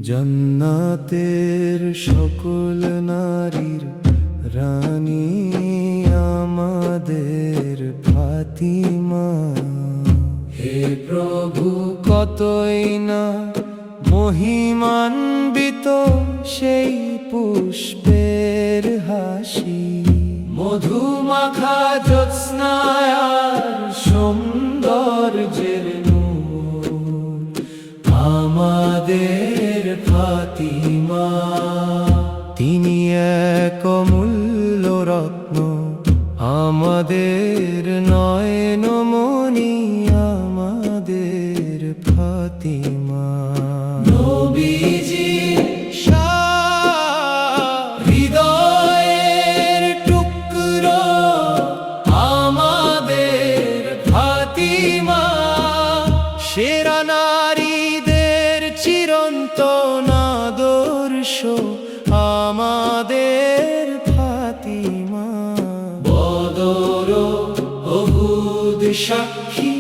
জান্নাতের সকল নারীর রানী আমাদের ফাতিমা। হে প্রভু, কতই না মহিমান্বিত সেই পুষ্পের হাসি, মধুমাখা জ্যোৎস্নায় আর সৌন্দর্যের নূর আমাদের ফাতিমা। তিনি এক অমূল্য রত্ন, আমাদের নয়নমণি, আমাদের ফাতিমা। নবীজি হৃদয়ের টুকরো আমাদের ফাতিমা। সেরা নারীদের চিরন্তন আদর্শ আমাদের ফাতিমা। বদর উহুদ সাক্ষী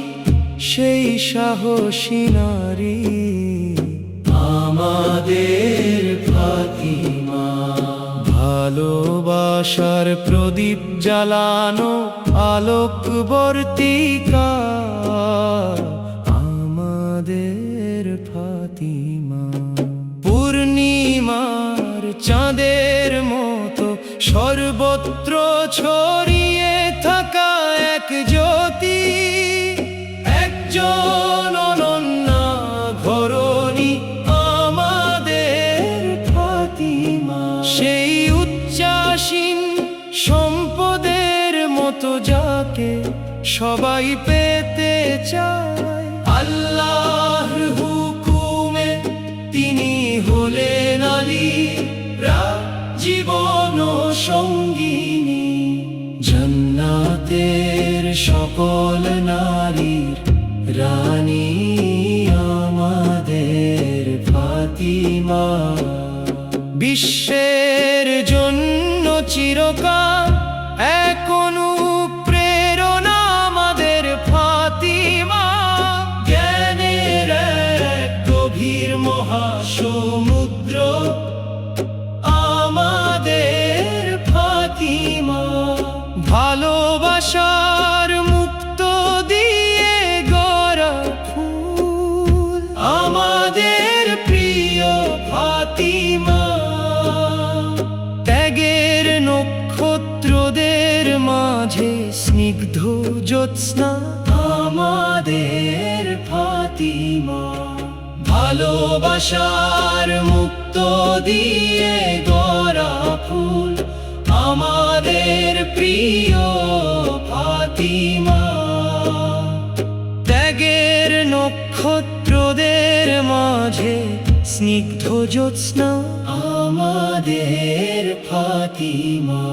সেই সাহসী নারী আমাদের ফাতিমা। ভালোবাসার প্রদীপ জ্বালানো আলোকবর্তিকা আমাদের ফাতিমা। পূর্ণিমার চাঁদের মতো সর্বত্র ছড়িয়ে থাকা এক জ্যোতি, একজন অনন্যা ঘরণী আমাদের ফাতিমা। সেই উচ্চাসীন সম্পদের মতো যাকে সবাই পেতে চায়, আল্লাহর হুকুমে তিনি হলেন আলী জীবন সঙ্গিনী। জান্নাতের সকল নারীর রানী আমাদের ফাতিমা। বিশ্বের জন্য চিরকাল এক অনুপ্রেরণা আমাদের ফাতিমা। জ্ঞানের এক গভীর মহাসমুদ্র আমাদের ফাতিমা। ভালোবাসার মুক্ত দিয়ে গড়া ফুল আমাদের প্রিয় ফাতিমা। ত্যাগের নক্ষত্রদের মাঝে স্নিগ্ধ জ্যোৎস্না আমাদের ফাতিমা। ভালোবাসার মুক্ত দিয়ে গড়া ফুল আমাদের প্রিয় ফাতিমা। ত্যাগের নক্ষত্রদের মাঝে স্নিগ্ধ জ্যোৎস্না আমাদের ফাতিমা।